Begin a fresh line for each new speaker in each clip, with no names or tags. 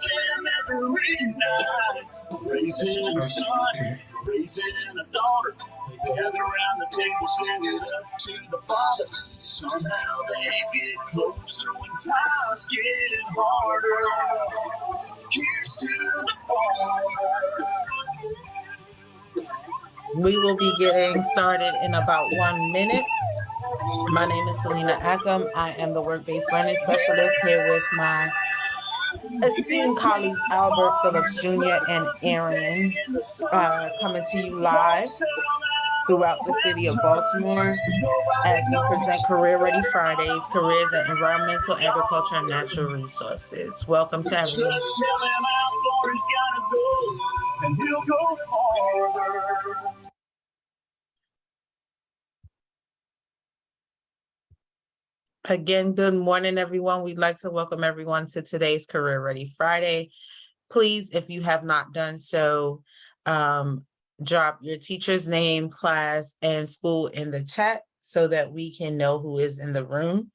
them every night. Raising a son, raising a daughter. They gather around the table, sing it up to the Father. Somehow they get closer when times get harder. Here's to the Father.
We will be getting started in about 1 minute. My name is Selena Ackham. I am the work-based learning specialist here with my esteemed colleagues Albert Phillips Jr. and Arian, coming to you live throughout the city of Baltimore as we present Career Ready Fridays, Careers in Environmental, Agriculture, and Natural Resources. Welcome to everyone.
Just tell him how far he's gotta go, and he'll go farther.
Again, good morning, everyone. We'd like to welcome everyone to today's Career Ready Friday. Please, if you have not done so, drop your teacher's name, class, and school in the chat so that we can know who is in the room.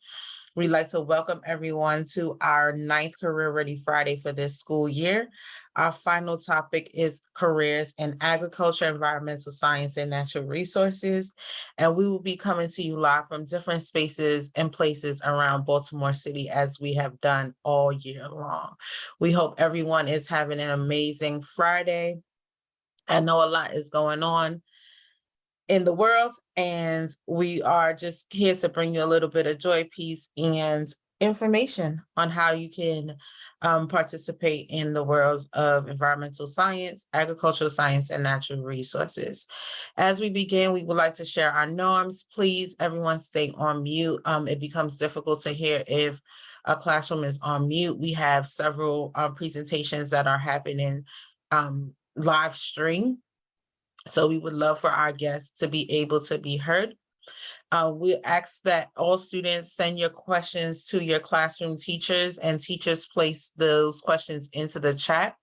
We'd like to welcome everyone to our 9th Career Ready Friday for this school year. Our final topic is careers in agriculture, environmental science, and natural resources. And we will be coming to you live from different spaces and places around Baltimore City as we have done all year long. We hope everyone is having an amazing Friday. I know a lot is going on in the world, and we are just here to bring you a little bit of joy, peace, and information on how you can participate in the worlds of environmental science, agricultural science, and natural resources. As we begin, we would like to share our norms. Please, everyone stay on mute. It becomes difficult to hear if a classroom is on mute. We have several presentations that are happening live stream. So we would love for our guests to be able to be heard. We ask that all students send your questions to your classroom teachers, and teachers place those questions into the chat.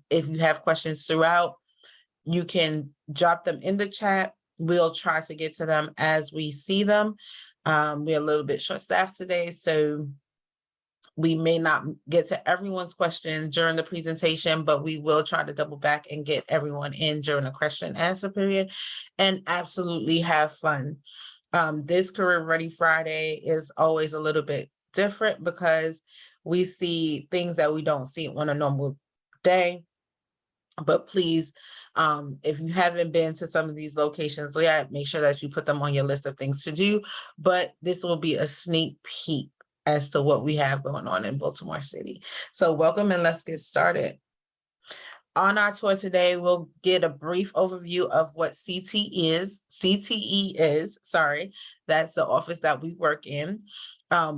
If you have questions throughout, you can drop them in the chat. We'll try to get to them as we see them. We're a little bit short-staffed today, so we may not get to everyone's question during the presentation, but we will try to double back and get everyone in during the question and answer period and absolutely have fun. This Career Ready Friday is always a little bit different because we see things that we don't see on a normal day. But please, if you haven't been to some of these locations yet, make sure that you put them on your list of things to do. But this will be a sneak peek as to what we have going on in Baltimore City. So welcome, and let's get started. On our tour today, we'll get a brief overview of what CTE is, that's the office that we work in. A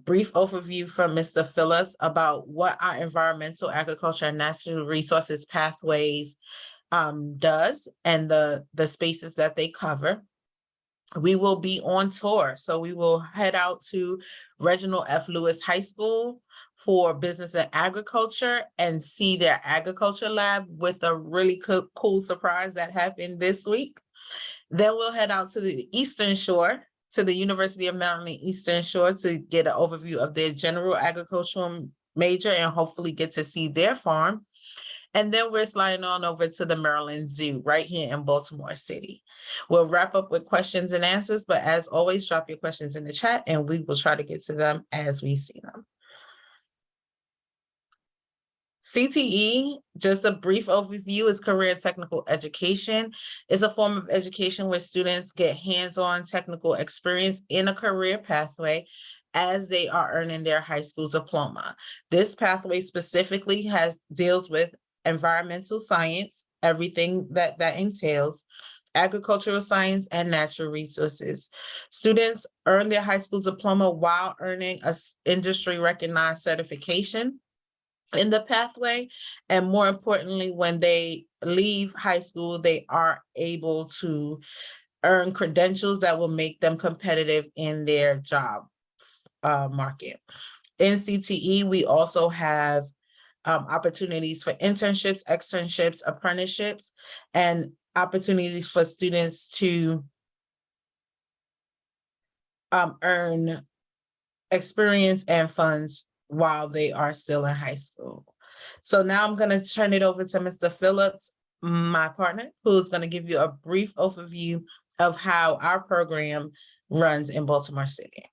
brief overview from Mr. Phillips about what our environmental, agriculture, and natural resources pathways does and the spaces that they cover. We will be on tour. So we will head out to Reginald F. Lewis High School for business and agriculture and see their agriculture lab with a really cool surprise that happened this week. Then we'll head out to the Eastern Shore, to the University of Maryland Eastern Shore, to get an overview of their general agricultural major and hopefully get to see their farm. And then we're sliding on over to the Maryland Zoo right here in Baltimore City. We'll wrap up with questions and answers, but as always, drop your questions in the chat and we will try to get to them as we see them. CTE, just a brief overview, is career technical education. It's a form of education where students get hands-on technical experience in a career pathway as they are earning their high school diploma. This pathway specifically deals with environmental science, everything that entails, agricultural science, and natural resources. Students earn their high school diploma while earning an industry-recognized certification in the pathway. And more importantly, when they leave high school, they are able to earn credentials that will make them competitive in their job market. In CTE, we also have opportunities for internships, externships, apprenticeships, and opportunities for students to earn experience and funds while they are still in high school. So now I'm going to turn it over to Mr. Phillips, my partner, who's going to give you a brief overview of how our program runs in Baltimore City.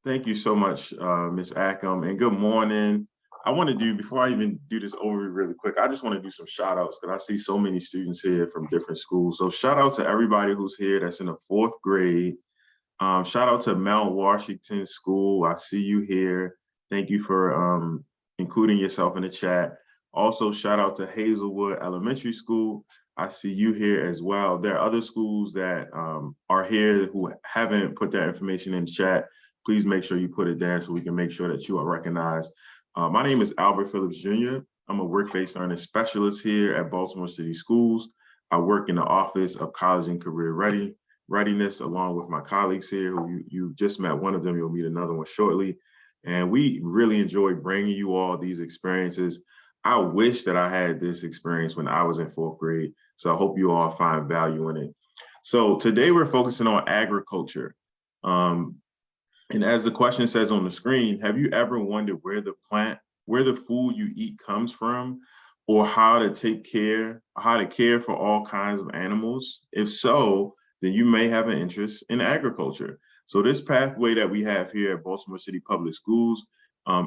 Thank you so much, Ms. Ackham, and good morning. I want to do, before I even do this overview really quick, I just want to do some shout outs because I see so many students here from different schools. So shout out to everybody who's here that's in the 4th grade. Shout out to Mount Washington School. I see you here. Thank you for including yourself in the chat. Also, shout out to Hazelwood Elementary School. I see you here as well. There are other schools that are here who haven't put their information in the chat. Please make sure you put it down so we can make sure that you are recognized. My name is Albert Phillips Jr. I'm a work-based learning specialist here at Baltimore City Schools. I work in the Office of College and Career Readiness along with my colleagues here who you just met one of them. You'll meet another one shortly. And we really enjoy bringing you all these experiences. I wish that I had this experience when I was in 4th grade. So I hope you all find value in it. So today we're focusing on agriculture. And as the question says on the screen, have you ever wondered where the food you eat comes from, or how to care for all kinds of animals? If so, then you may have an interest in agriculture. So this pathway that we have here at Baltimore City Public Schools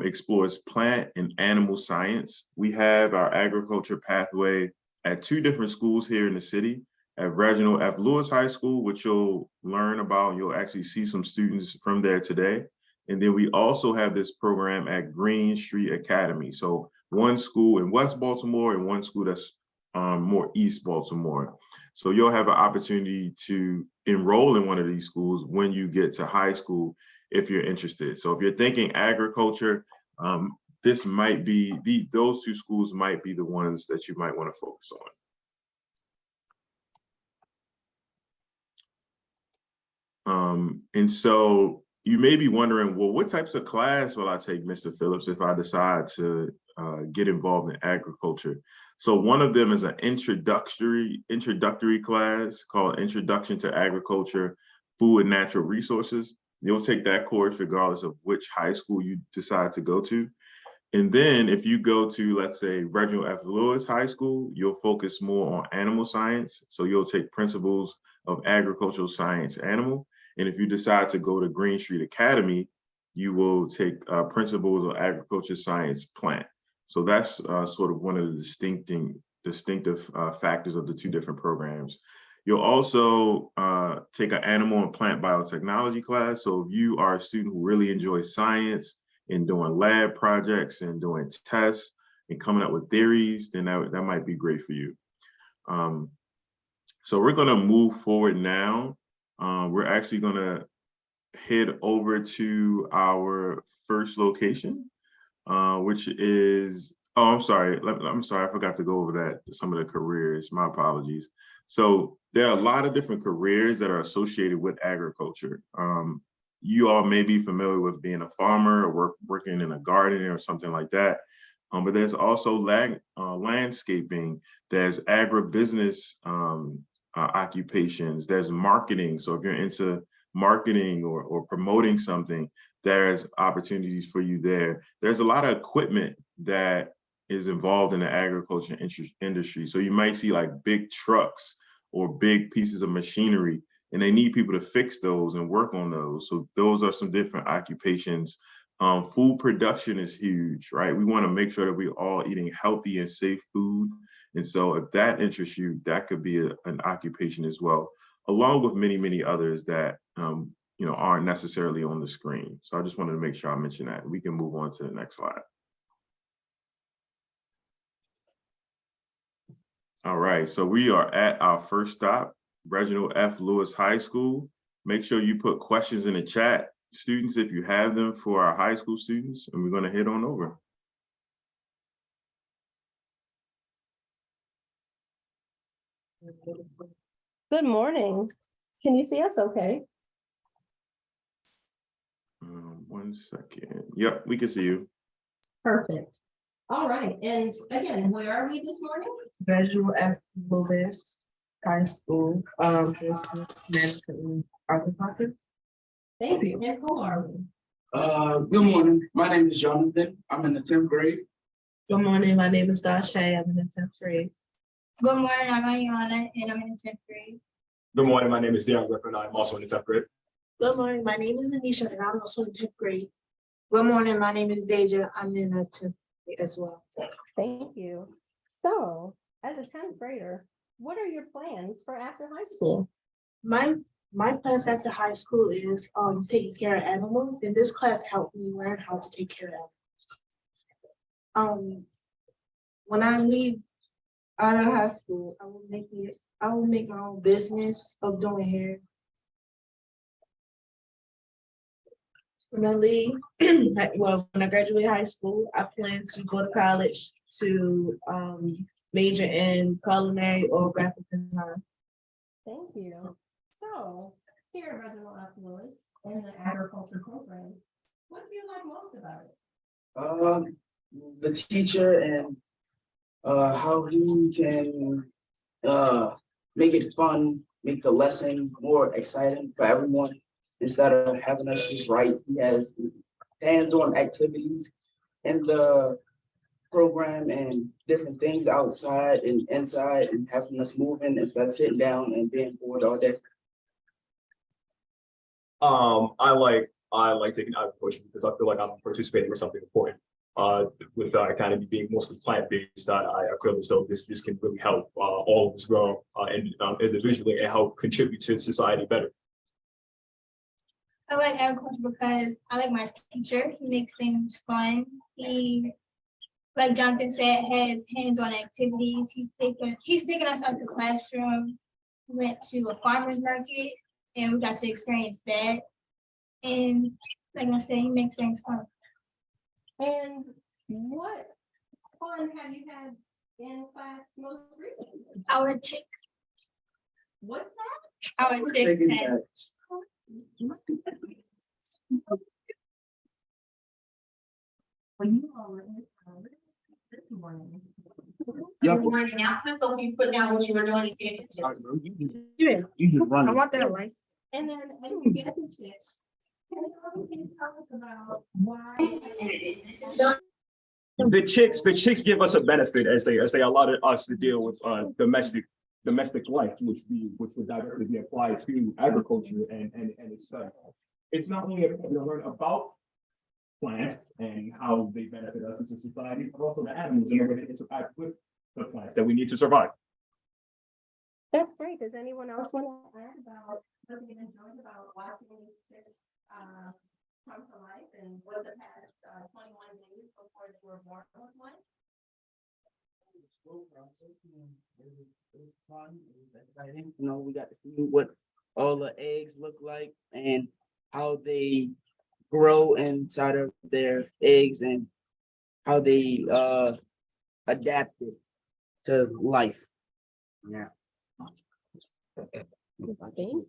explores plant and animal science. We have our agriculture pathway at 2 different schools here in the city. At Reginald F. Lewis High School, which you'll learn about, you'll actually see some students from there today. And then we also have this program at Green Street Academy. So one school in West Baltimore and one school that's more East Baltimore. So you'll have an opportunity to enroll in one of these schools when you get to high school if you're interested. So if you're thinking agriculture, this might be, those 2 schools might be the ones that you might want to focus on. And so you may be wondering, well, what types of class will I take, Mr. Phillips, if I decide to get involved in agriculture? So one of them is an introductory class called Introduction to Agriculture, Food and Natural Resources. You'll take that course regardless of which high school you decide to go to. And then if you go to, let's say, Reginald F. Lewis High School, you'll focus more on animal science. So you'll take Principles of Agricultural Science Animal. And if you decide to go to Green Street Academy, you will take Principles of Agriculture Science Plant. So that's sort of one of the distinctive factors of the 2 different programs. You'll also take an animal and plant biotechnology class. So if you are a student who really enjoys science and doing lab projects and doing tests and coming up with theories, then that might be great for you. So we're going to move forward now. We're actually going to head over to our first location, which is, I'm sorry, I forgot to go over that, some of the careers, my apologies. So there are a lot of different careers that are associated with agriculture. You all may be familiar with being a farmer or working in a garden or something like that. But there's also landscaping, there's agribusiness occupations, there's marketing. So if you're into marketing or promoting something, there's opportunities for you there. There's a lot of equipment that is involved in the agriculture industry. So you might see like big trucks or big pieces of machinery, and they need people to fix those and work on those. So those are some different occupations. Food production is huge, right? We want to make sure that we're all eating healthy and safe food. And so if that interests you, that could be an occupation as well, along with many, many others that aren't necessarily on the screen. So I just wanted to make sure I mentioned that. We can move on to the next slide. All right, so we are at our first stop, Reginald F. Lewis High School. Make sure you put questions in the chat, students, if you have them for our high school students, and we're going to head on over.
Good morning. Can you see us okay?
1 second. Yep, we can see you.
Perfect. All right. And again, where are we this morning?
Reginald F. Lewis High School, Business Management and Agriculture.
Thank you. And who are we?
Good morning. My name is Jonathan. I'm in the 10th grade.
Good morning, my name is Dashay. I'm in the 10th grade.
Good morning, I'm Ayana, and I'm in the 10th grade.
Good morning, my name is Deion Griffin. I'm also in the 10th grade.
Good morning, my name is Anisha, and I'm also in 10th grade.
Good morning, my name is Deja. I'm in the 10th grade as well.
Thank you. So, as a 10th grader, what are your plans for after high school?
My class at the high school is taking care of animals, and this class helped me learn how to take care of animals.
When I leave out of high school, I will make my own business of doing hair.
When I leave, when I graduate high school, I plan to go to college to major in culinary or graphic design.
Thank you. So, here at Reginald F. Lewis in the agriculture program, what do you like most about it?
The teacher and how he can make it fun, make the lesson more exciting for everyone instead of having us just write. He has hands-on activities in the program and different things outside and inside and having us moving instead of sitting down and being bored all day.
I like taking agriculture because I feel like I'm participating in something important. With the academy being mostly plant-based, I feel as though this can really help all of us grow and individually and help contribute to society better.
I like agriculture because I like my teacher. He makes things fun. He, like Jonathan said, has hands-on activities. He's taken us out the classroom. We went to a farmer's market and we got to experience that. And like I said, he makes things fun.
And what fun have you had in class most recently?
Our chicks,
What's that?
our chicks
Chicken
had
patch.
When you all were in college this morning.
Yep.
announcement, so you put down what you were doing.
Yeah,
You just run
I
it.
want that life.
And then as you get the chicks, can you tell us about why?
The chicks give us a benefit as they allowed us to deal with domestic life, which would directly be applied to agriculture and its study. It's not only to learn about plants and how they benefit us as a society, but also the animals and the way they interact with the plants that we need to survive.
That's great. Does anyone else want to add about what they enjoyed about watching these chicks come to life and what the past 21 days before they were born was like?
School process, it was fun, it was exciting. You know, we got to see what all the eggs look like and how they grow inside of their eggs and how they adapted to life. Yeah.
Thank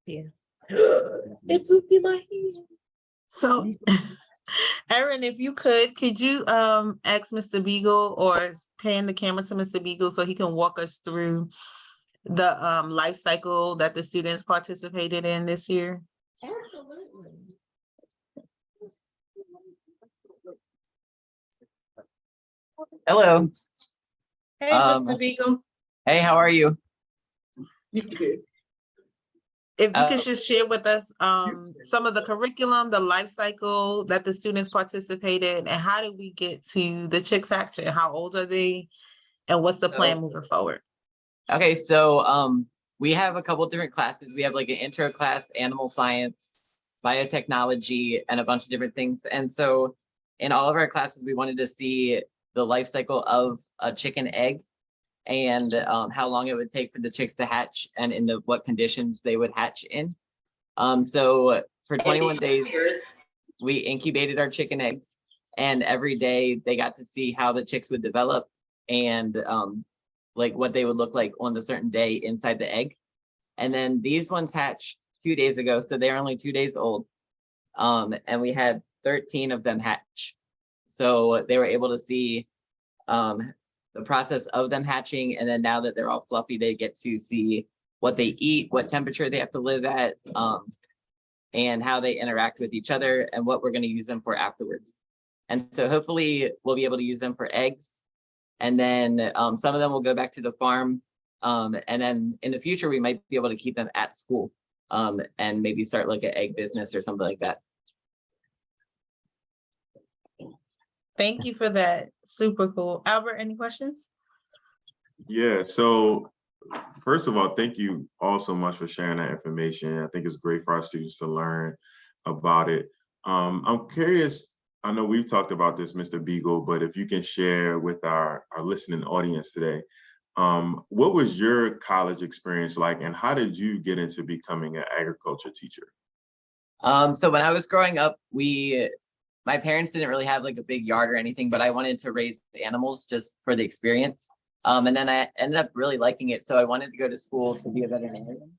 you.
It's looking my hand.
So, Erin, if you could you ask Mr. Beagle or pan the camera to Mr. Beagle so he can walk us through the life cycle that the students participated in this year?
Absolutely.
Hello.
Hey,
Um,
Mr. Beagle,
Hey, how are you?
if you could just share with us some of the curriculum, the life cycle that the students participated in, and how did we get to the Chicks Hatch? How old are they? And what's the plan moving forward?
Okay, so we have a couple different classes. We have like an intro class, animal science, biotechnology, and a bunch of different things. And so in all of our classes, we wanted to see the life cycle of a chicken egg and how long it would take for the chicks to hatch and in what conditions they would hatch in. So for 21 days, we incubated our chicken eggs, and every day they got to see how the chicks would develop and like what they would look like on the certain day inside the egg. And then these ones hatched 2 days ago, so they're only 2 days old. And we had 13 of them hatch. So they were able to see the process of them hatching, and then now that they're all fluffy, they get to see what they eat, what temperature they have to live at, and how they interact with each other and what we're going to use them for afterwards. And so hopefully we'll be able to use them for eggs. And then some of them will go back to the farm. And then in the future, we might be able to keep them at school and maybe start like an egg business or something like that.
Thank you for that. Super cool. Albert, any questions?
Yeah, so first of all, thank you all so much for sharing that information. I think it's great for our students to learn about it. I'm curious, I know we've talked about this, Mr. Beagle, but if you can share with our listening audience today, what was your college experience like and how did you get into becoming an agriculture teacher?
So when I was growing up, my parents didn't really have like a big yard or anything, but I wanted to raise animals just for the experience. And then I ended up really liking it. So I wanted to go to school to be a veterinarian.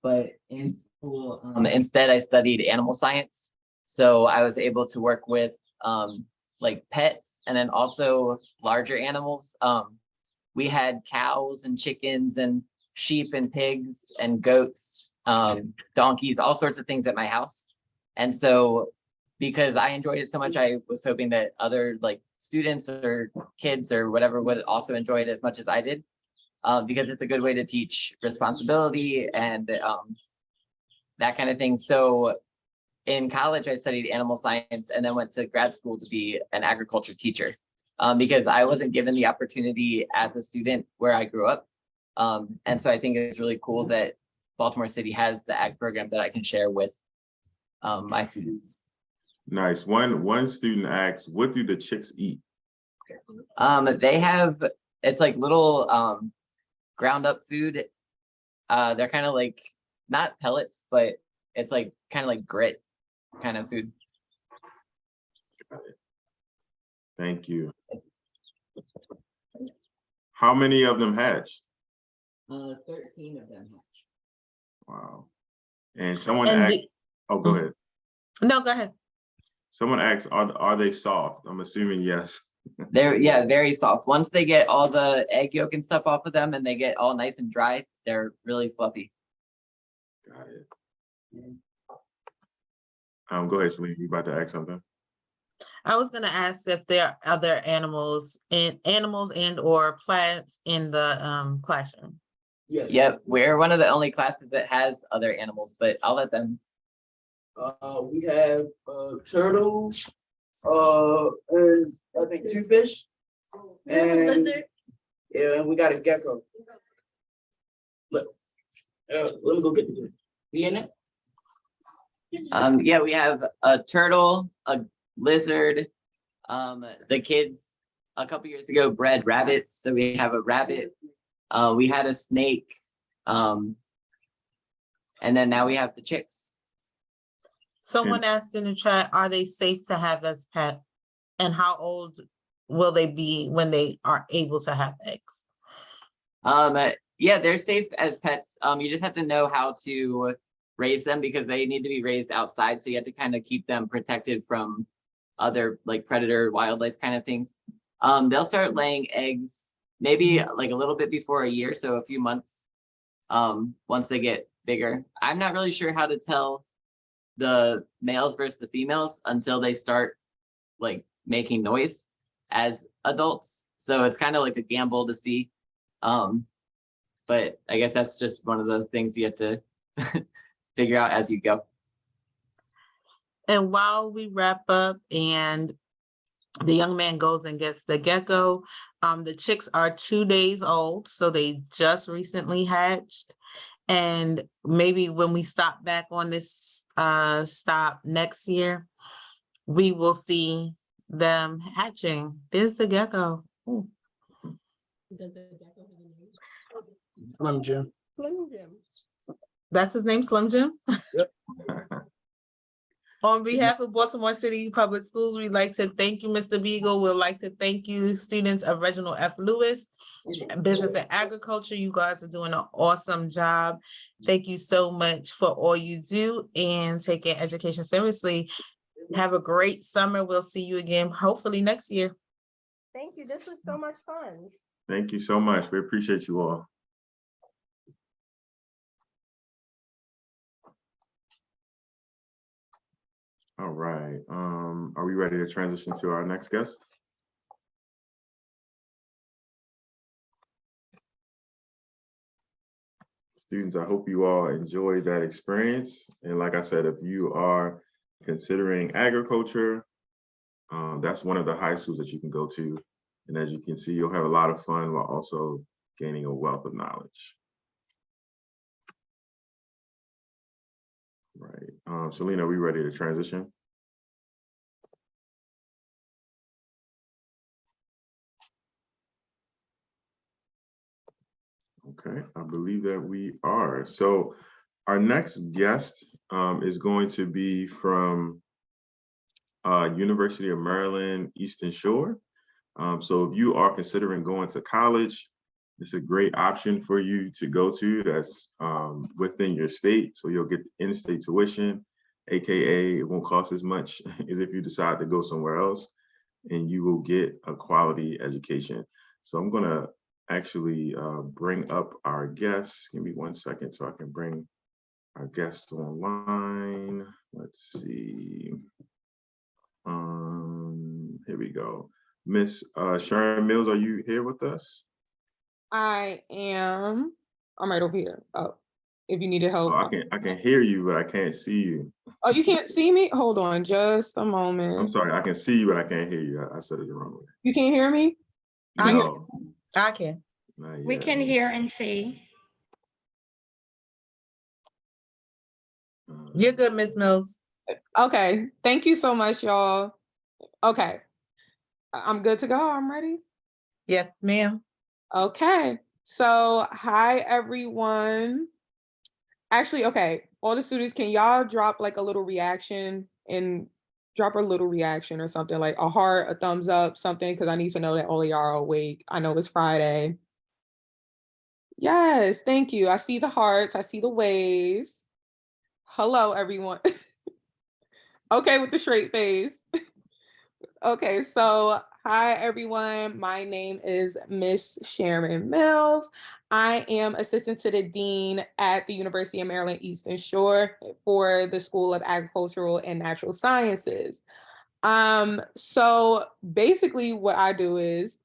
But in school, instead I studied animal science. So I was able to work with like pets and then also larger animals. We had cows and chickens and sheep and pigs and goats, donkeys, all sorts of things at my house. And so because I enjoyed it so much, I was hoping that other like students or kids or whatever would also enjoy it as much as I did, because it's a good way to teach responsibility and that kind of thing. So in college, I studied animal science and then went to grad school to be an agriculture teacher because I wasn't given the opportunity as a student where I grew up. And so I think it's really cool that Baltimore City has the ag program that I can share with my students.
Nice. One student asks, what do the chicks eat?
They have, it's like little ground up food. They're kind of like, not pellets, but it's like kind of like grit kind of food.
Thank you. How many of them hatched?
13 of them hatched.
Wow. And someone
And
asked, oh, go ahead.
No, go ahead.
Someone asks, are they soft? I'm assuming yes.
They're, yeah, very soft. Once they get all the egg yolk and stuff off of them and they get all nice and dry, they're really fluffy.
Got it. Go ahead, Celine, you about to ask something?
I was gonna ask if there are other animals and or plants in the classroom.
Yes.
Yep, we're one of the only classes that has other animals, but I'll let them.
We have turtles, and I think two fish. And yeah, and we got a gecko. Let me go get the. You in it?
Yeah, we have a turtle, a lizard. The kids a couple years ago bred rabbits, so we have a rabbit. We had a snake, and then now we have the chicks.
Someone asked in the chat, are they safe to have as pet? And how old will they be when they are able to have eggs?
Yeah, they're safe as pets. You just have to know how to raise them because they need to be raised outside. So you have to kind of keep them protected from other like predator wildlife kind of things. They'll start laying eggs maybe like a little bit before a year, so a few months once they get bigger. I'm not really sure how to tell the males versus the females until they start like making noise as adults. So it's kind of like a gamble to see. But I guess that's just one of the things you have to figure out as you go.
And while we wrap up and the young man goes and gets the gecko, the chicks are 2 days old, so they just recently hatched. And maybe when we stop back on this stop next year, we will see them hatching. There's the gecko. Ooh.
Slim Jim.
That's his name, Slim Jim?
Yep.
On behalf of Baltimore City Public Schools, we'd like to thank you, Mr. Beagle. We'd like to thank you, students of Reginald F. Lewis, Business and Agriculture. You guys are doing an awesome job. Thank you so much for all you do and taking education seriously. Have a great summer. We'll see you again, hopefully next year.
Thank you. This was so much fun.
Thank you so much. We appreciate you all. All right. Are we ready to transition to our next guest? Students, I hope you all enjoyed that experience. And like I said, if you are considering agriculture, that's one of the high schools that you can go to. And as you can see, you'll have a lot of fun while also gaining a wealth of knowledge. Right. Selena, are we ready to transition? Okay, I believe that we are. So our next guest is going to be from University of Maryland, Eastern Shore. So if you are considering going to college, it's a great option for you to go to that's within your state. So you'll get in-state tuition, AKA it won't cost as much as if you decide to go somewhere else, and you will get a quality education. So I'm gonna actually bring up our guests. Give me 1 second so I can bring our guest online. Let's see. Here we go. Miss Sharon Mills, are you here with us?
I am. I'm right over here. Oh, if you needed
Oh,
help.
I can hear you, but I can't see you.
Oh, you can't see me? Hold on just a
I'm
moment.
sorry, I can see you, but I can't hear you. I said it the wrong way.
You can't hear me?
No,
I can.
not
We
yet.
can hear and see.
You're good, Miss Mills.
Okay. Thank you so much, y'all. Okay. I'm good to go. I'm ready.
Yes, ma'am.
Okay. So, hi, everyone. Actually, okay. All the students, can y'all drop like a little reaction and drop a little reaction or something like a heart, a thumbs up, something, because I need to know that all of y'all are awake. I know it's Friday. Yes, thank you. I see the hearts. I see the waves. Hello, everyone. Okay, with the straight face. Okay, so hi, everyone. My name is Miss Sharon Mills. I am assistant to the dean at the University of Maryland Eastern Shore for the School of Agricultural and Natural Sciences. So basically what I do is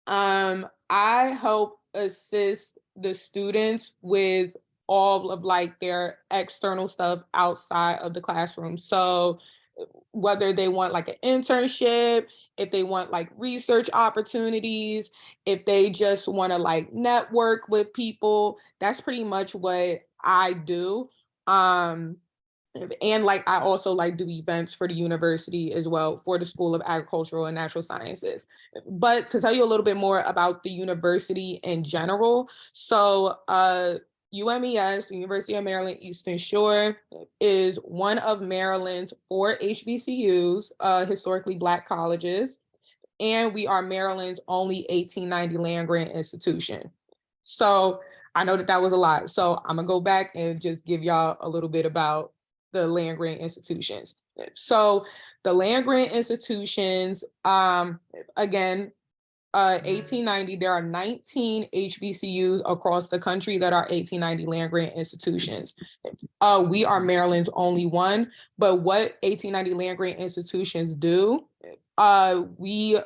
I help assist the students with all of like their external stuff outside of the classroom. So whether they want like an internship, if they want like research opportunities, if they just want to like network with people, that's pretty much what I do. And like I also like do events for the university as well for the School of Agricultural and Natural Sciences. But to tell you a little bit more about the university in general, so UMES, the University of Maryland Eastern Shore, is one of Maryland's 4 HBCUs, historically Black colleges, and we are Maryland's only 1890 land grant institution. So I know that that was a lot. So I'm gonna go back and just give y'all a little bit about the land grant institutions. So the land grant institutions, again, 1890, there are 19 HBCUs across the country that are 1890 land grant institutions. We are Maryland's only one, but what 1890 land grant institutions do, we're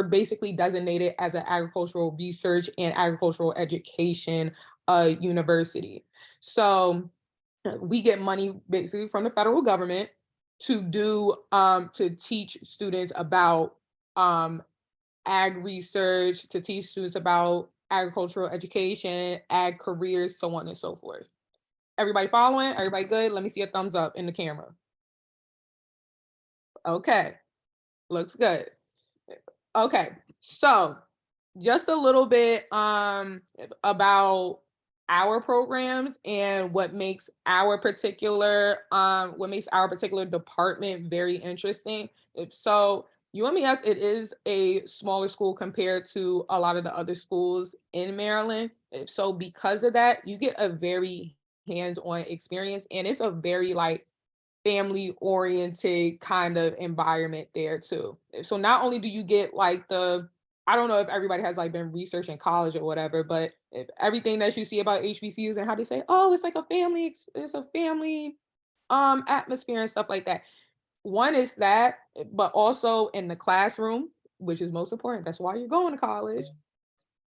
basically designated as an agricultural research and agricultural education university. So we get money basically from the federal government to do to teach students about ag research, to teach students about agricultural education, ag careers, so on and so forth. Everybody following? Everybody good? Let me see a thumbs up in the camera. Okay, looks good. Okay, so just a little bit about our programs and what makes our particular department very interesting. So UMES, it is a smaller school compared to a lot of the other schools in Maryland. So because of that, you get a very hands-on experience, and it's a very like family-oriented kind of environment there too. So not only do you get like I don't know if everybody has like been researching college or whatever, but if everything that you see about HBCUs and how they say, oh, it's like a family, it's a family atmosphere and stuff like that. One is that, but also in the classroom, which is most important. That's why you're going to college.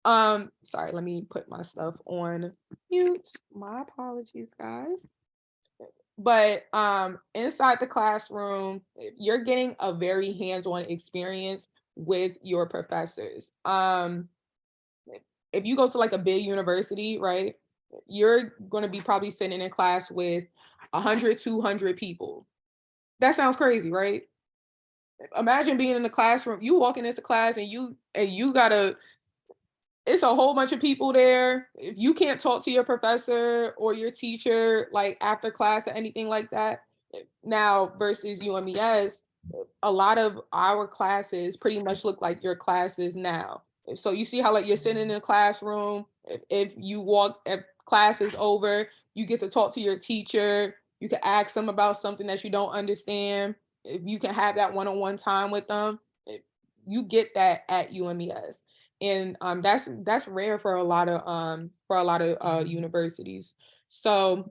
Sorry, let me put my stuff on mute. My apologies, guys. But inside the classroom, you're getting a very hands-on experience with your professors. If you go to like a big university, right, you're going to be probably sitting in class with 100, 200 people. That sounds crazy, right? Imagine being in the classroom, you walking into class and you gotta, it's a whole bunch of people there. If you can't talk to your professor or your teacher like after class or anything like that, now versus UMES, a lot of our classes pretty much look like your classes now. So you see how like you're sitting in a classroom, if you walk, if class is over, you get to talk to your teacher, you can ask them about something that you don't understand. If you can have that one-on-one time with them, you get that at UMES. And that's rare for a lot of universities. So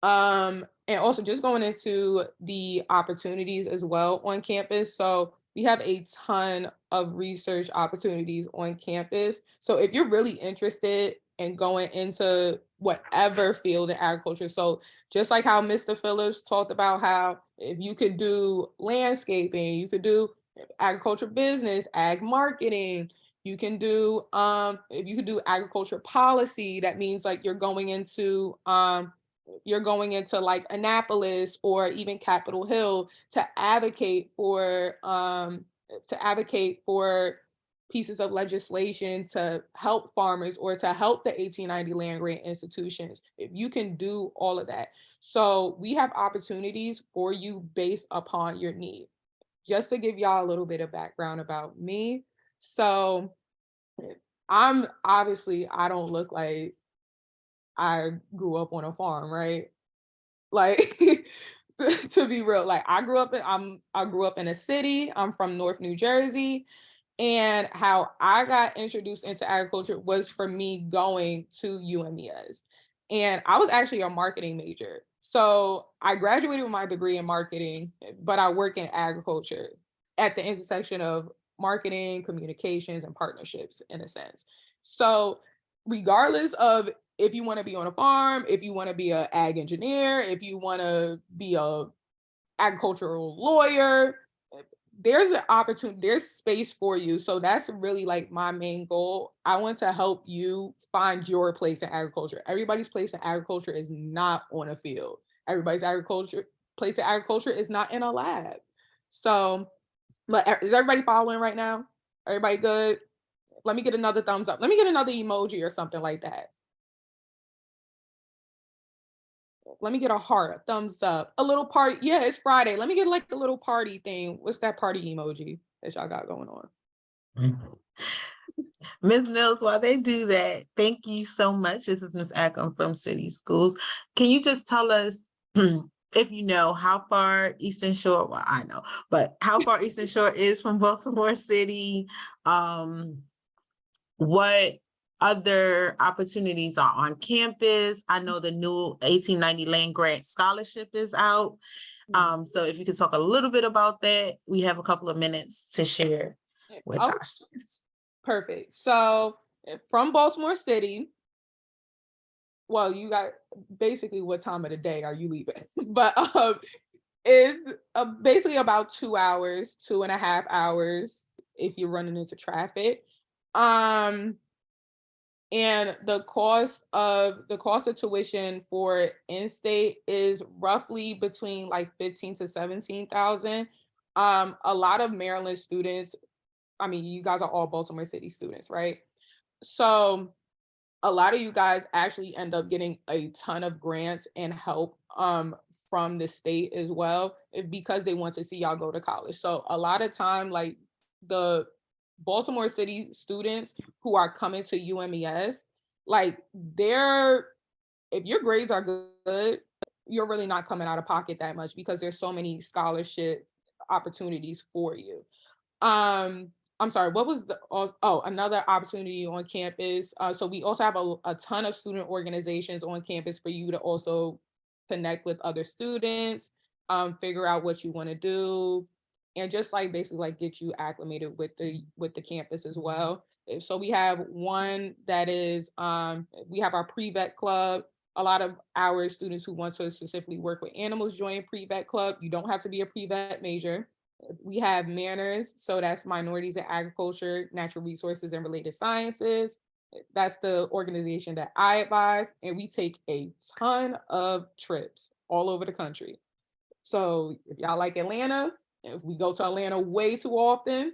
and also just going into the opportunities as well on campus. So we have a ton of research opportunities on campus. So if you're really interested in going into whatever field in agriculture, so just like how Mr. Phillips talked about how if you could do landscaping, you could do agriculture business, ag marketing, you can do if you could do agriculture policy, that means like you're going into like Annapolis or even Capitol Hill to advocate for pieces of legislation to help farmers or to help the 1890 land grant institutions. If you can do all of that. So we have opportunities for you based upon your need. Just to give y'all a little bit of background about me. So I don't look like I grew up on a farm, right? Like to be real, like I grew up in a city. I'm from North New Jersey. And how I got introduced into agriculture was for me going to UMES. And I was actually a marketing major. So I graduated with my degree in marketing, but I work in agriculture at the intersection of marketing, communications, and partnerships in a sense. So regardless of if you want to be on a farm, if you want to be an ag engineer, if you want to be a agricultural lawyer, there's an opportunity, there's space for you. So that's really like my main goal. I want to help you find your place in agriculture. Everybody's place in agriculture is not on a field. Everybody's place in agriculture is not in a lab. So, but is everybody following right now? Everybody good? Let me get another thumbs up. Let me get another emoji or something like that. Let me get a heart, a thumbs up, a little party. Yeah, it's Friday. Let me get like a little party thing. What's that party emoji that y'all got going on?
Ms. Mills, while they do that, thank you so much. This is Ms. Ackham from City Schools. Can you just tell us, if you know, how far Eastern Shore, well, I know, but how far Eastern Shore is from Baltimore City? What other opportunities are on campus? I know the new 1890 Land Grant Scholarship is out. So if you could talk a little bit about that, we have a couple of minutes to share with our students.
Perfect. So from Baltimore City, well, you got basically what time of the day are you leaving? But it's basically about 2 hours, 2.5 hours if you're running into traffic. And the cost of tuition for in-state is roughly between like 15 to 17,000. A lot of Maryland students, I mean, you guys are all Baltimore City students, right? So a lot of you guys actually end up getting a ton of grants and help from the state as well, because they want to see y'all go to college. So a lot of time, like the Baltimore City students who are coming to UMES, like if your grades are good, you're really not coming out of pocket that much because there's so many scholarship opportunities for you. I'm sorry, what was another opportunity on campus? So we also have a ton of student organizations on campus for you to also connect with other students, figure out what you want to do, and just like basically like get you acclimated with the campus as well. So we have one that is we have our pre-vet club. A lot of our students who want to specifically work with animals join pre-vet club. You don't have to be a pre-vet major. We have manners, so that's minorities in agriculture, natural resources, and related sciences. That's the organization that I advise, and we take a ton of trips all over the country. So if y'all like Atlanta, if we go to Atlanta way too often.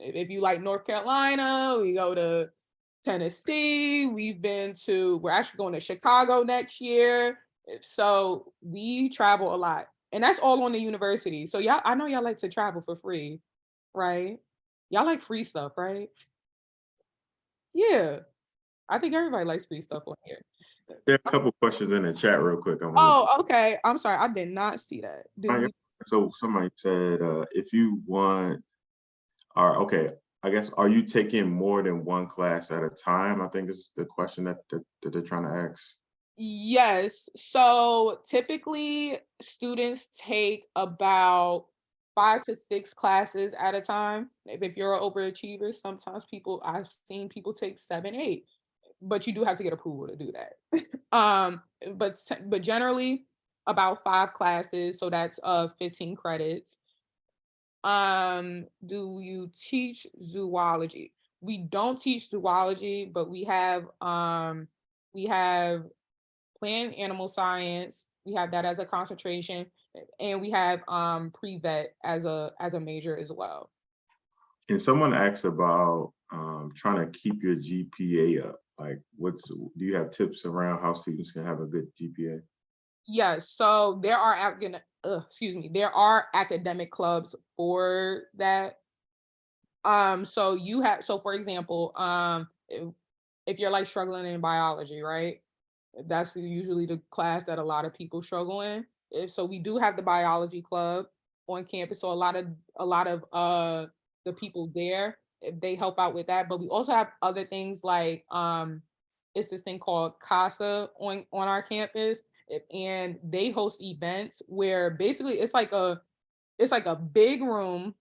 If you like North Carolina, we go to Tennessee. We're actually going to Chicago next year. So we travel a lot. And that's all on the university. So y'all, I know y'all like to travel for free, right? Y'all like free stuff, right? Yeah. I think everybody likes free stuff on here.
There are a couple questions in the chat real quick.
Oh, okay. I'm sorry. I did not see that.
So somebody said, if you want, or okay, I guess, are you taking more than one class at a time? I think is the question that they're trying to ask.
Yes. So typically students take about 5 to 6 classes at a time. If you're an overachiever, sometimes I've seen people take 7, 8, but you do have to get approval to do that. But generally about 5 classes. So that's 15 credits. Do you teach zoology? We don't teach zoology, but we have plant animal science. We have that as a concentration, and we have pre-vet as a major as well.
And someone asked about trying to keep your GPA up. Like, do you have tips around how students can have a good GPA?
Yes, so there are academic clubs for that. So for example, if you're like struggling in biology, right? That's usually the class that a lot of people struggle in. So we do have the biology club on campus. So a lot of the people there, they help out with that. But we also have other things like it's this thing called CASA on our campus, and they host events where basically it's like a big room,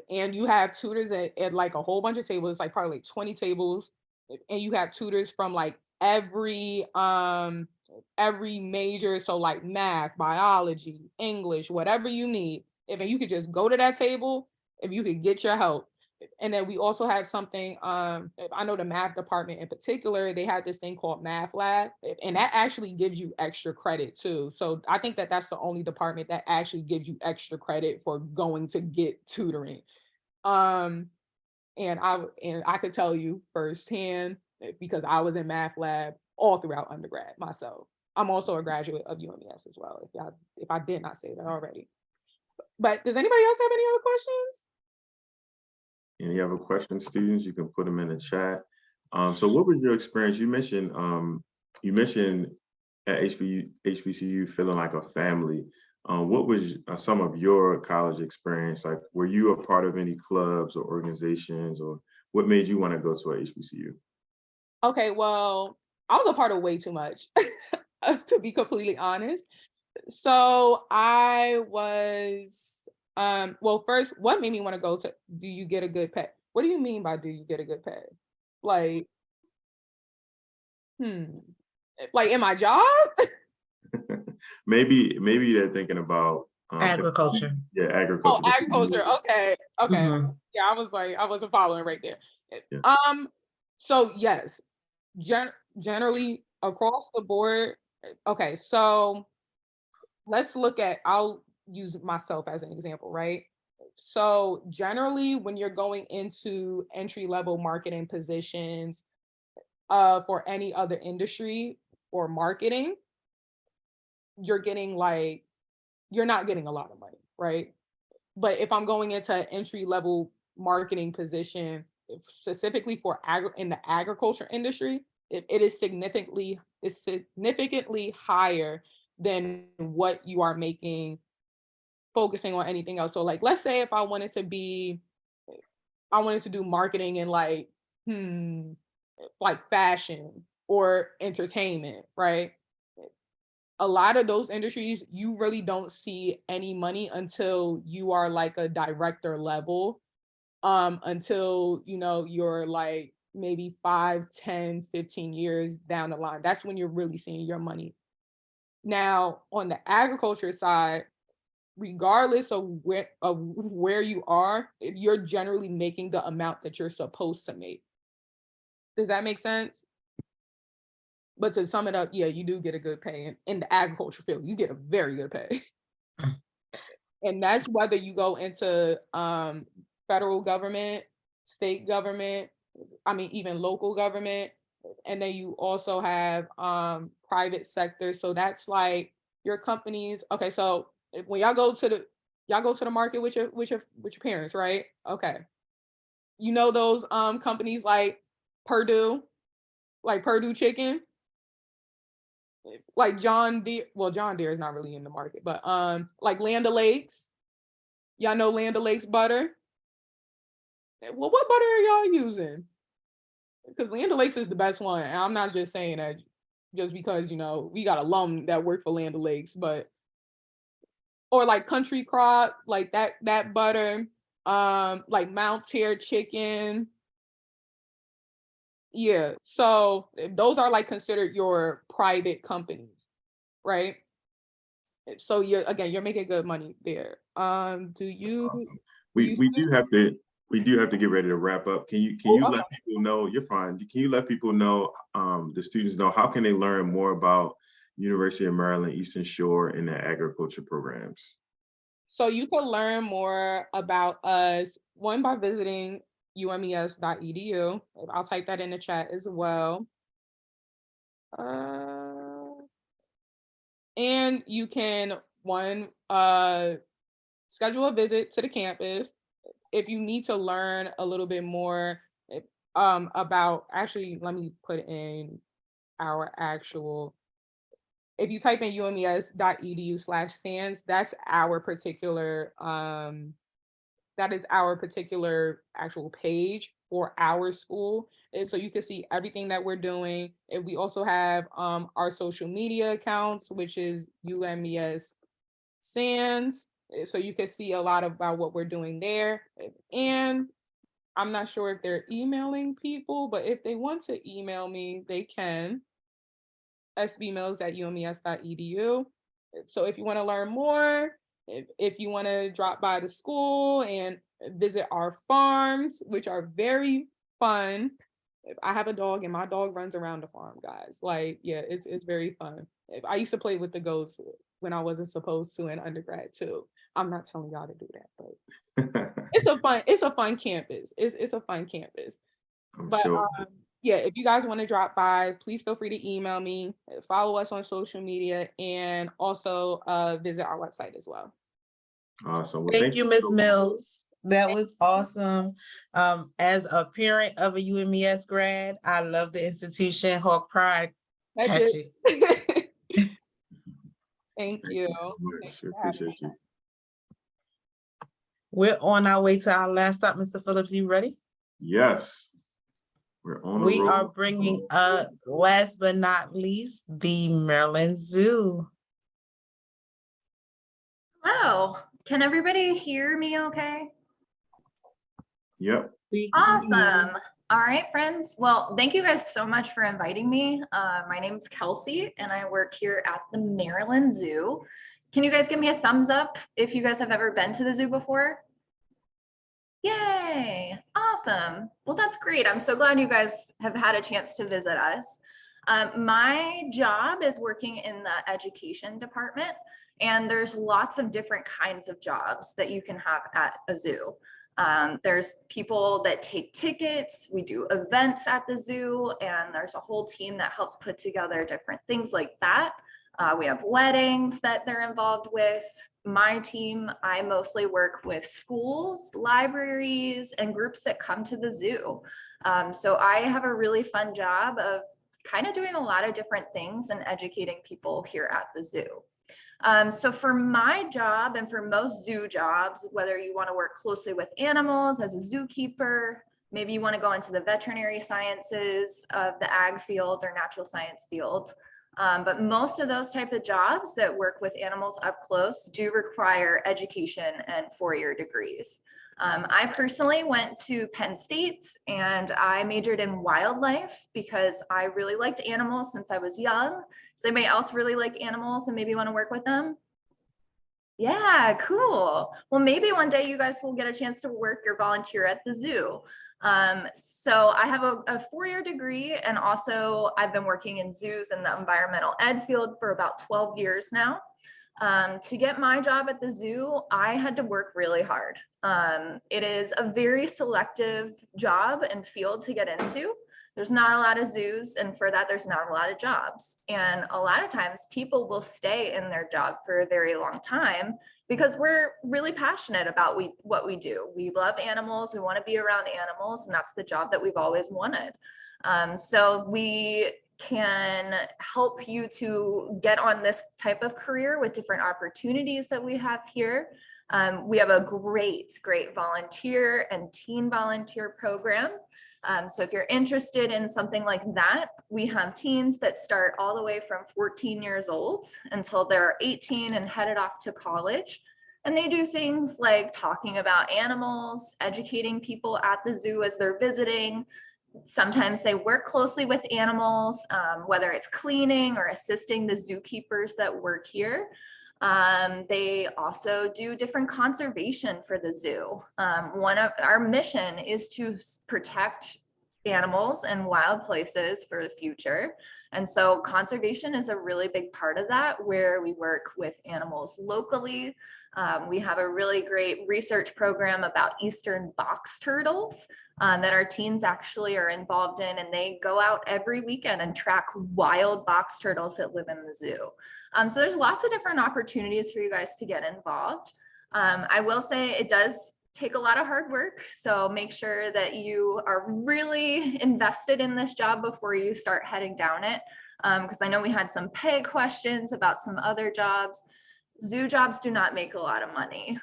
and you have tutors at like a whole bunch of tables. It's like probably like 20 tables, and you have tutors from like every major, so like math, biology, English, whatever you need. If you could just go to that table, if you could get your help. And then we also have something, I know the math department in particular, they have this thing called Math Lab, and that actually gives you extra credit too. So I think that that's the only department that actually gives you extra credit for going to get tutoring. And I could tell you firsthand, because I was in Math Lab all throughout undergrad myself. I'm also a graduate of UMES as well, if I did not say that already. But does anybody else have any other questions?
Any other questions, students? You can put them in the chat. So what was your experience? You mentioned at HBCU feeling like a family. What was some of your college experience? Like, were you a part of any clubs or organizations, or what made you want to go to a HBCU?
Okay, well, I was a part of way too much, to be completely honest. So I was, well, first, what made me want to go to, do you get a good pay? What do you mean by do you get a good pay? Like, like in my job?
Maybe they're thinking about
Agriculture.
Yeah, agriculture.
Oh, agriculture. Okay.
Mhm.
Yeah, I was like, I wasn't following right there.
Yeah.
So yes, generally across the board. Okay, so I'll use myself as an example, right? So generally when you're going into entry-level marketing positions for any other industry or marketing, you're not getting a lot of money, right? But if I'm going into an entry-level marketing position, specifically for in the agriculture industry, it is significantly higher than what you are making focusing on anything else. So like, let's say if I wanted to do marketing in like fashion or entertainment, right? a lot of those industries, you really don't see any money until you are like a director level, until, you know, you're like maybe 5, 10, 15 years down the line. That's when you're really seeing your money. Now, on the agriculture side, regardless of where you are, you're generally making the amount that you're supposed to make. Does that make sense? But to sum it up, yeah, you do get a good pay in the agriculture field. You get a very good pay. And that's whether you go into federal government, state government, I mean, even local government. And then you also have private sector. So that's like your companies. Okay, so when y'all go to the market with your parents, right? Okay. You know those companies like Purdue Chicken, like John Deere. Well, John Deere is not really in the market, but like Land O'Lakes. Y'all know Land O'Lakes butter? Well, what butter are y'all using? Because Land O'Lakes is the best one. And I'm not just saying that just because, you know, we got alum that work for Land O'Lakes, but or like Country Crop, like that butter, like Mount Tier chicken. Yeah, so those are like considered your private companies, right? So you're making good money there. Do you?
Awesome. We do have to get ready to wrap up. Can you let people know? You're fine. Can you let people know, the students know, how can they learn more about University of Maryland Eastern Shore and the agriculture programs?
So you can learn more about us, one, by visiting umes.edu. I'll type that in the chat as well. And you can, one, schedule a visit to the campus. If you need to learn a little bit more about, actually, let me put in our actual, if you type in umes.edu/SANS, that's our particular, that is our particular actual page for our school. And so you can see everything that we're doing. And we also have our social media accounts, which is UMES SANS. So you can see a lot about what we're doing there. And I'm not sure if they're emailing people, but if they want to email me, they can. sbmills@umes.edu. So if you want to learn more, if you want to drop by the school and visit our farms, which are very fun. I have a dog and my dog runs around the farm, guys. Like, yeah, it's very fun. I used to play with the goats when I wasn't supposed to in undergrad too. I'm not telling y'all to do that, but it's a fun campus. It's a fun campus. But
sure.
Yeah, if you guys want to drop by, please feel free to email me, follow us on social media, and also visit our website as well.
Awesome. Well,
Thank you, Ms. Mills. That was awesome. As a parent of a UMES grad, I love the institution. Hawk Pride, catch it.
Thank you.
So much. Appreciate you.
We're on our way to our last stop. Mr. Phillips, you ready?
Yes. We're on the
We
road.
are bringing up, last but not least, the Maryland Zoo.
Hello, can everybody hear me okay?
Yep.
Awesome. All right, friends. Well, thank you guys so much for inviting me. My name is Kelsey and I work here at the Maryland Zoo. Can you guys give me a thumbs up if you guys have ever been to the zoo before? Yay, awesome. Well, that's great. I'm so glad you guys have had a chance to visit us. My job is working in the education department, and there's lots of different kinds of jobs that you can have at a zoo. There's people that take tickets, we do events at the zoo, and there's a whole team that helps put together different things like that. We have weddings that they're involved with. My team, I mostly work with schools, libraries, and groups that come to the zoo. So I have a really fun job of kind of doing a lot of different things and educating people here at the zoo. So for my job and for most zoo jobs, whether you want to work closely with animals as a zookeeper, maybe you want to go into the veterinary sciences of the ag field or natural science field, But most of those type of jobs that work with animals up close do require education and four-year degrees. I personally went to Penn State and I majored in wildlife because I really liked animals since I was young. Does anybody else really like animals and maybe want to work with them? Yeah, cool. Well, maybe one day you guys will get a chance to work or volunteer at the zoo. So I have a four-year degree, and also I've been working in zoos in the environmental ed field for about 12 years now. To get my job at the zoo, I had to work really hard. It is a very selective job and field to get into. There's not a lot of zoos, and for that, there's not a lot of jobs. And a lot of times people will stay in their job for a very long time because we're really passionate about what we do. We love animals, we want to be around animals, and that's the job that we've always wanted. So we can help you to get on this type of career with different opportunities that we have here. We have a great volunteer and teen volunteer program. So if you're interested in something like that, we have teens that start all the way from 14 years old until they're 18 and headed off to college. And they do things like talking about animals, educating people at the zoo as they're visiting. Sometimes they work closely with animals, whether it's cleaning or assisting the zookeepers that work here. They also do different conservation for the zoo. One of our mission is to protect animals and wild places for the future. And so conservation is a really big part of that, where we work with animals locally. We have a really great research program about eastern box turtles that our teens actually are involved in, and they go out every weekend and track wild box turtles that live in the zoo. So there's lots of different opportunities for you guys to get involved. I will say it does take a lot of hard work, so make sure that you are really invested in this job before you start heading down it, because I know we had some pay questions about some other jobs. Zoo jobs do not make a lot of money.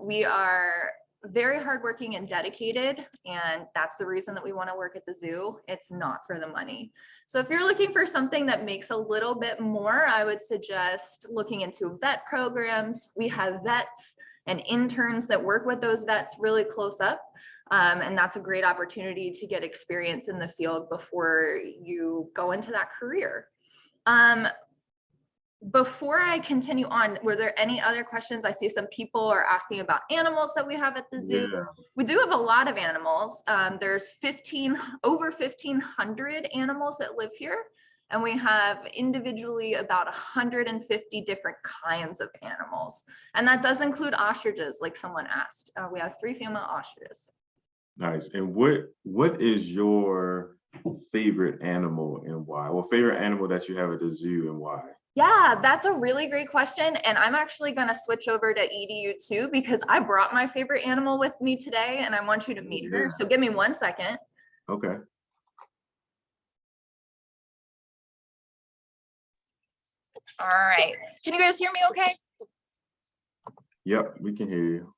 We are very hardworking and dedicated, and that's the reason that we want to work at the zoo. It's not for the money. So if you're looking for something that makes a little bit more, I would suggest looking into vet programs. We have vets and interns that work with those vets really close up. And that's a great opportunity to get experience in the field before you go into that career. Before I continue on, were there any other questions? I see some people are asking about animals that we have at the zoo.
Yeah.
We do have a lot of animals. There's over 1,500 animals that live here. And we have individually about 150 different kinds of animals. And that does include ostriches, like someone asked. We have 3 female ostriches.
Nice. And what is your favorite animal and why? Well, favorite animal that you have at the zoo and why?
Yeah, that's a really great question. And I'm actually going to switch over to EDU too, because I brought my favorite animal with me today and I want you to meet her. So give me 1 second.
Okay.
All right. Can you guys hear me okay?
Yep, we can hear you.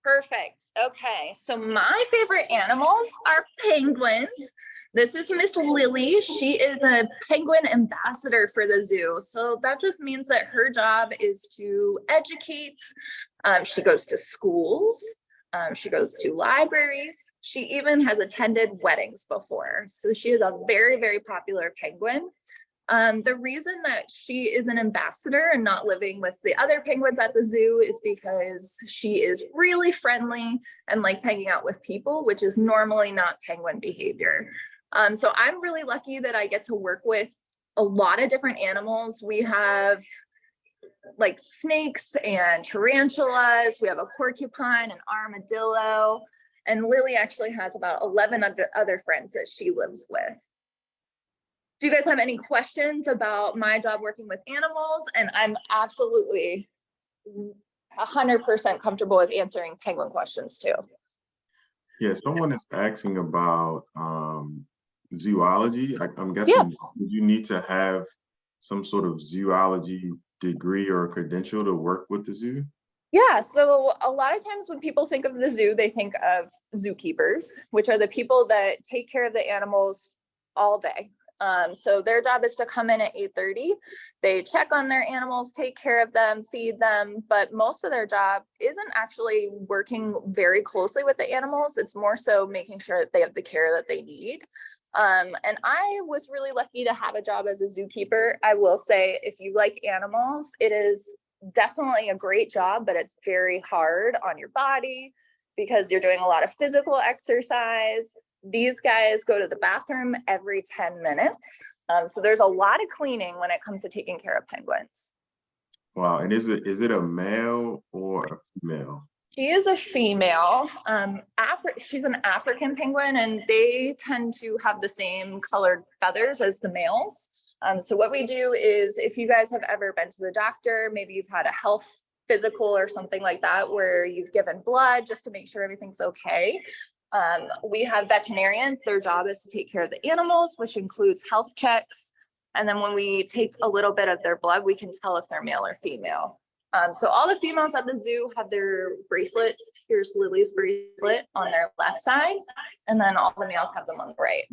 Perfect. Okay. So my favorite animals are penguins. This is Miss Lily. She is a penguin ambassador for the zoo. So that just means that her job is to educate. She goes to schools. She goes to libraries. She even has attended weddings before. So she is a very, very popular penguin. The reason that she is an ambassador and not living with the other penguins at the zoo is because she is really friendly and likes hanging out with people, which is normally not penguin behavior. So I'm really lucky that I get to work with a lot of different animals. We have like snakes and tarantulas. We have a porcupine, an armadillo, and Lily actually has about 11 other friends that she lives with. Do you guys have any questions about my job working with animals? And I'm absolutely 100% comfortable with answering penguin questions too.
Yeah, someone is asking about zoology. I'm guessing, would you need to have some sort of zoology degree or credential to work with the zoo?
Yeah, so a lot of times when people think of the zoo, they think of zookeepers, which are the people that take care of the animals all day. So their job is to come in at 8:30. They check on their animals, take care of them, feed them, but most of their job isn't actually working very closely with the animals. It's more so making sure that they have the care that they need. And I was really lucky to have a job as a zookeeper. I will say, if you like animals, it is definitely a great job, but it's very hard on your body because you're doing a lot of physical exercise. These guys go to the bathroom every 10 minutes. So there's a lot of cleaning when it comes to taking care of penguins.
Wow. And is it a male or a female?
She is a female. She's an African penguin, and they tend to have the same colored feathers as the males. So what we do is, if you guys have ever been to the doctor, maybe you've had a health physical or something like that, where you've given blood just to make sure everything's okay. We have veterinarians. Their job is to take care of the animals, which includes health checks. And then when we take a little bit of their blood, we can tell if they're male or female. So all the females at the zoo have their bracelets. Here's Lily's bracelet on their left side, and then all the males have them on the right.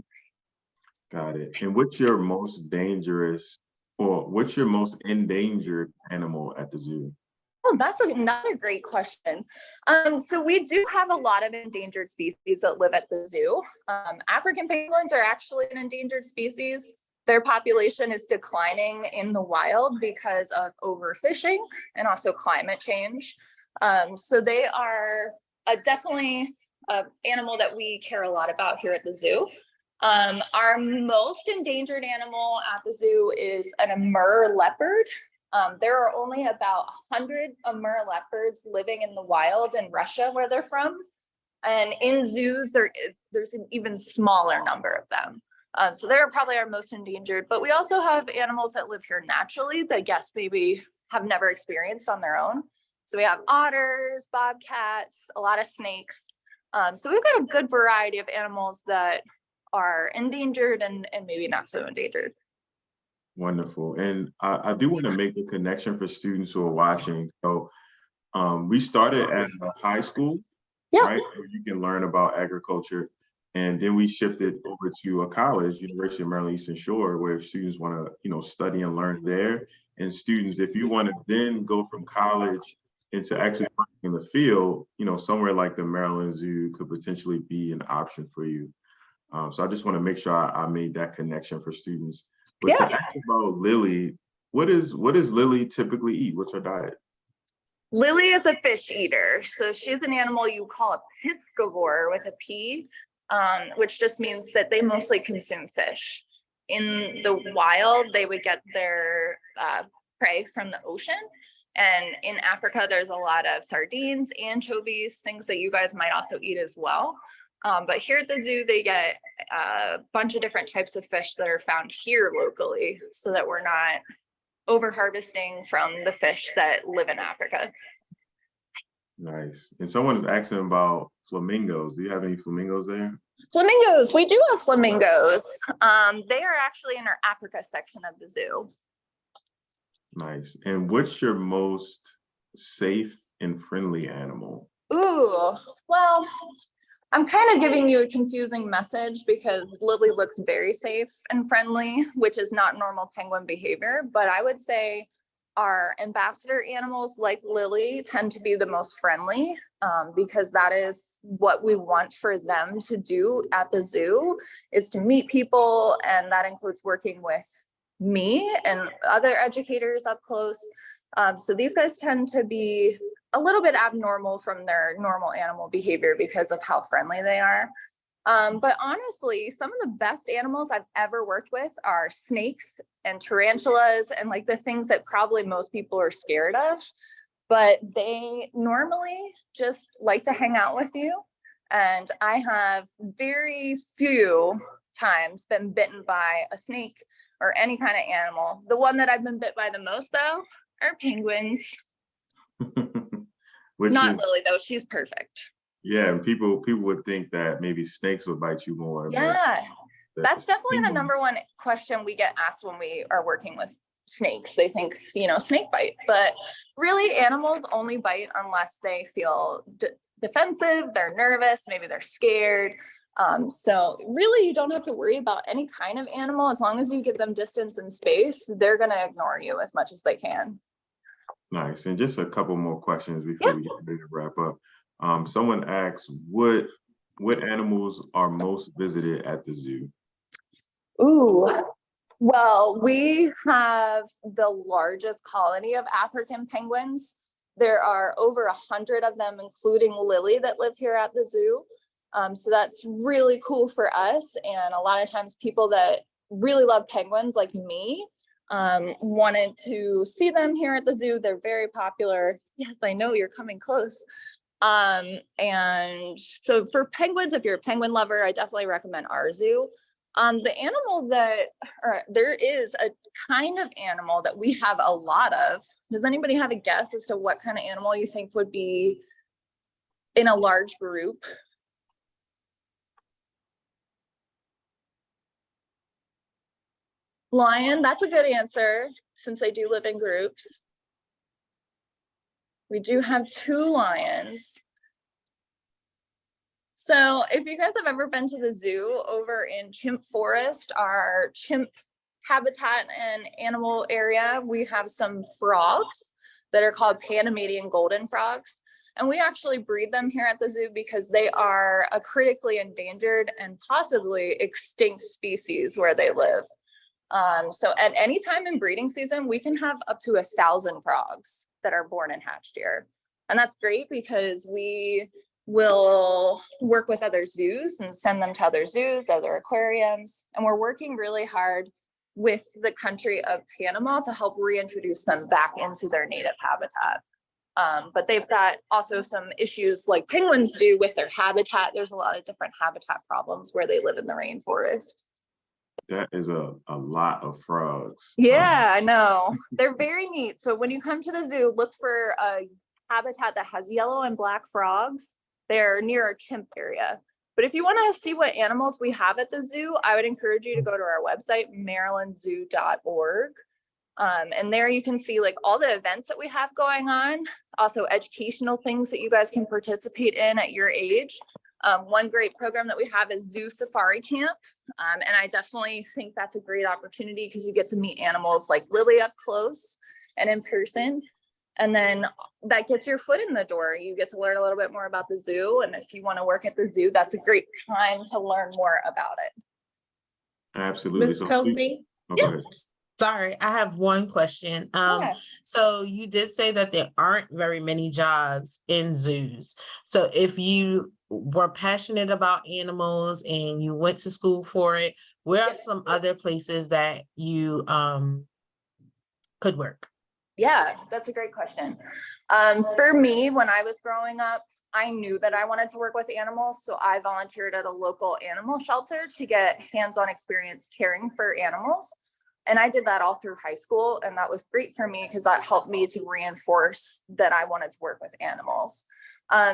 Got it. And what's your most dangerous, or what's your most endangered animal at the zoo?
Oh, that's another great question. So we do have a lot of endangered species that live at the zoo. African penguins are actually an endangered species. Their population is declining in the wild because of overfishing and also climate change. So they are definitely an animal that we care a lot about here at the zoo. Our most endangered animal at the zoo is an Amur leopard. There are only about 100 Amur leopards living in the wild in Russia, where they're from. And in zoos, there's an even smaller number of them. So they're probably our most endangered, but we also have animals that live here naturally that guests maybe have never experienced on their own. So we have otters, bobcats, a lot of snakes. So we've got a good variety of animals that are endangered and maybe not so endangered.
Wonderful. And I do want to make a connection for students who are watching. So we started at a high school, right, where you can learn about agriculture. And then we shifted over to a college, University of Maryland Eastern Shore, where students want to, study and learn there. And students, if you want to then go from college into actually working in the field, somewhere like the Maryland Zoo could potentially be an option for you. So I just want to make sure I made that connection for students. But to ask about Lily, what does Lily typically eat? What's her diet?
Lily is a fish eater. So she's an animal you call a piscivore with a P. Which just means that they mostly consume fish. In the wild, they would get their prey from the ocean. And in Africa, there's a lot of sardines, anchovies, things that you guys might also eat as well. But here at the zoo, they get a bunch of different types of fish that are found here locally, so that we're not over harvesting from the fish that live in Africa.
Nice. And someone is asking about flamingos. Do you have any flamingos there?
Flamingos, we do have flamingos. They are actually in our Africa section of the zoo.
Nice. And what's your most safe and friendly animal?
Ooh, well, I'm kind of giving you a confusing message because Lily looks very safe and friendly, which is not normal penguin behavior, but I would say our ambassador animals like Lily tend to be the most friendly because that is what we want for them to do at the zoo, is to meet people. And that includes working with me and other educators up close. So these guys tend to be a little bit abnormal from their normal animal behavior because of how friendly they are. But honestly, some of the best animals I've ever worked with are snakes and tarantulas and like the things that probably most people are scared of, but they normally just like to hang out with you. And I have very few times been bitten by a snake or any kind of animal. The one that I've been bit by the most though are penguins. Not Lily though, she's perfect.
Yeah, and people would think that maybe snakes would bite you more.
Yeah, that's definitely the number one question we get asked when we are working with snakes. They think, snake bite, but really animals only bite unless they feel defensive, they're nervous, maybe they're scared. So really, you don't have to worry about any kind of animal. As long as you give them distance and space, they're gonna ignore you as much as they can.
Nice. And just a couple more questions before we get ready to wrap up. Someone asked, what animals are most visited at the zoo?
Ooh, well, we have the largest colony of African penguins. There are over 100 of them, including Lily, that live here at the zoo. So that's really cool for us. And a lot of times people that really love penguins like me wanted to see them here at the zoo. They're very popular. Yes, I know you're coming close. And so for penguins, if you're a penguin lover, I definitely recommend our zoo. The animal there is a kind of animal that we have a lot of. Does anybody have a guess as to what kind of animal you think would be in a large group? Lion, that's a good answer, since they do live in groups. We do have 2 lions. So if you guys have ever been to the zoo over in Chimp Forest, our chimp habitat and animal area, we have some frogs that are called Panamanian golden frogs. And we actually breed them here at the zoo because they are a critically endangered and possibly extinct species where they live. So at any time in breeding season, we can have up to 1,000 frogs that are born and hatched here. And that's great because we will work with other zoos and send them to other zoos, other aquariums. And we're working really hard with the country of Panama to help reintroduce them back into their native habitat. But they've got also some issues like penguins do with their habitat. There's a lot of different habitat problems where they live in the rainforest.
That is a lot of frogs.
Yeah, I know. They're very neat. So when you come to the zoo, look for a habitat that has yellow and black frogs. They're near our chimp area. But if you want to see what animals we have at the zoo, I would encourage you to go to our website, marylandzoo.org. And there you can see like all the events that we have going on, also educational things that you guys can participate in at your age. One great program that we have is Zoo Safari Camp. And I definitely think that's a great opportunity because you get to meet animals like Lily up close and in person. And then that gets your foot in the door. You get to learn a little bit more about the zoo. And if you want to work at the zoo, that's a great time to learn more about it.
Absolutely.
Ms.
So
Kelsey?
please- okay.
Sorry, I have one question.
Yeah.
So you did say that there aren't very many jobs in zoos. So if you were passionate about animals and you went to school for it, where are some other places that you could work?
Yeah, that's a great question. For me, when I was growing up, I knew that I wanted to work with animals. So I volunteered at a local animal shelter to get hands-on experience caring for animals. And I did that all through high school. And that was great for me because that helped me to reinforce that I wanted to work with animals.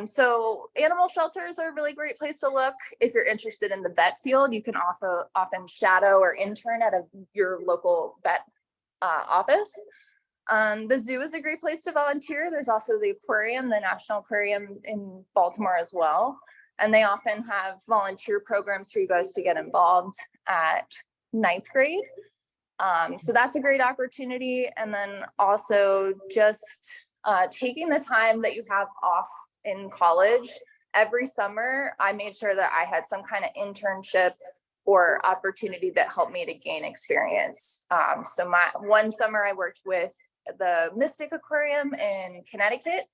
So animal shelters are a really great place to look. If you're interested in the vet field, you can often shadow or intern at your local vet office. The zoo is a great place to volunteer. There's also the aquarium, the National Aquarium in Baltimore as well. And they often have volunteer programs for you guys to get involved at 9th grade. So that's a great opportunity. And then also just taking the time that you have off in college. Every summer, I made sure that I had some kind of internship or opportunity that helped me to gain experience. So one summer I worked with the Mystic Aquarium in Connecticut,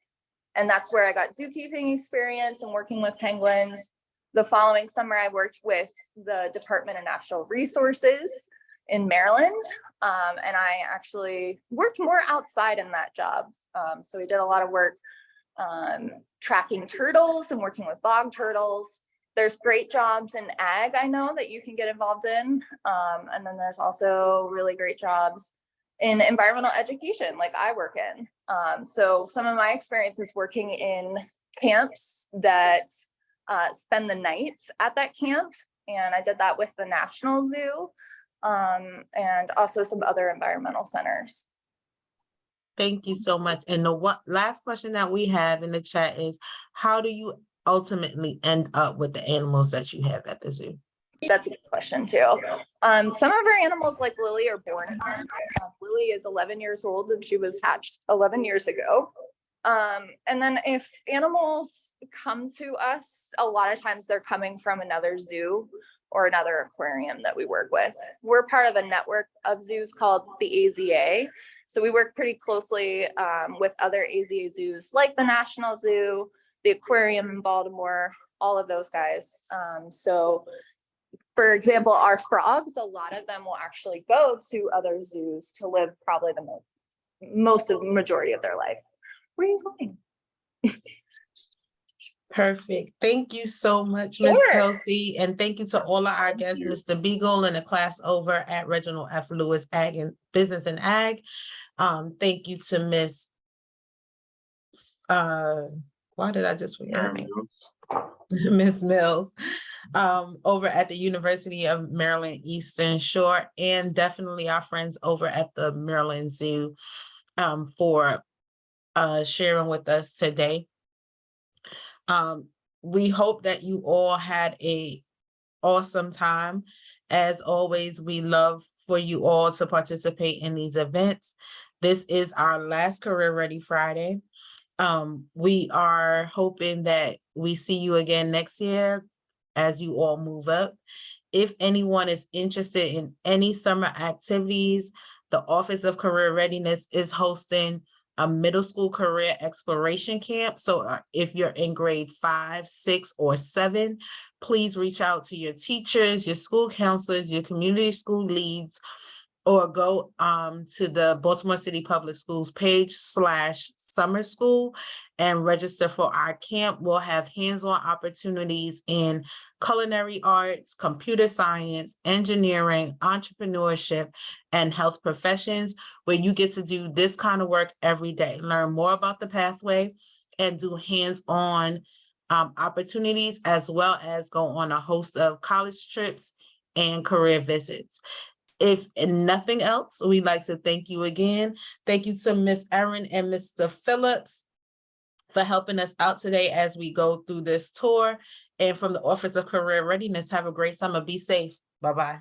and that's where I got zookeeping experience and working with penguins. The following summer, I worked with the Department of Natural Resources in Maryland, and I actually worked more outside in that job. So we did a lot of work tracking turtles and working with bog turtles. There's great jobs in ag, I know, that you can get involved in. And then there's also really great jobs in environmental education, like I work in. So some of my experience is working in camps that spend the nights at that camp. And I did that with the National Zoo and also some other environmental centers.
Thank you so much. And the last question that we have in the chat is, how do you ultimately end up with the animals that you have at the zoo?
That's a good question too. Some of our animals like Lily are born here. Lily is 11 years old and she was hatched 11 years ago. And then if animals come to us, a lot of times they're coming from another zoo or another aquarium that we work with. We're part of a network of zoos called the AZA. So we work pretty closely with other AZA zoos like the National Zoo, the aquarium in Baltimore, all of those guys. So for example, our frogs, a lot of them will actually go to other zoos to live probably the majority of their life. Where are you going?
Perfect. Thank you so much, Ms.
Sure.
Kelsey. And thank you to all of our guests, Mr. Beagle and the class over at Reginald F. Lewis Ag and Business and Ag. Thank you to Miss, why did I just forget her name? Ms. Mills, over at the University of Maryland Eastern Shore, and definitely our friends over at the Maryland Zoo for sharing with us today. We hope that you all had a awesome time. As always, we love for you all to participate in these events. This is our last Career Ready Friday. We are hoping that we see you again next year as you all move up. If anyone is interested in any summer activities, the Office of Career Readiness is hosting a middle school career exploration camp. So if you're in grade 5, 6, or 7, please reach out to your teachers, your school counselors, your community school leads, or go to the Baltimore City Public Schools page /summer school and register for our camp. We'll have hands-on opportunities in culinary arts, computer science, engineering, entrepreneurship, and health professions, where you get to do this kind of work every day. Learn more about the pathway and do hands-on opportunities, as well as go on a host of college trips and career visits. If nothing else, we'd like to thank you again. Thank you to Ms. Erin and Mr. Phillips for helping us out today as we go through this tour. And from the Office of Career Readiness, have a great summer. Be safe. Bye-bye.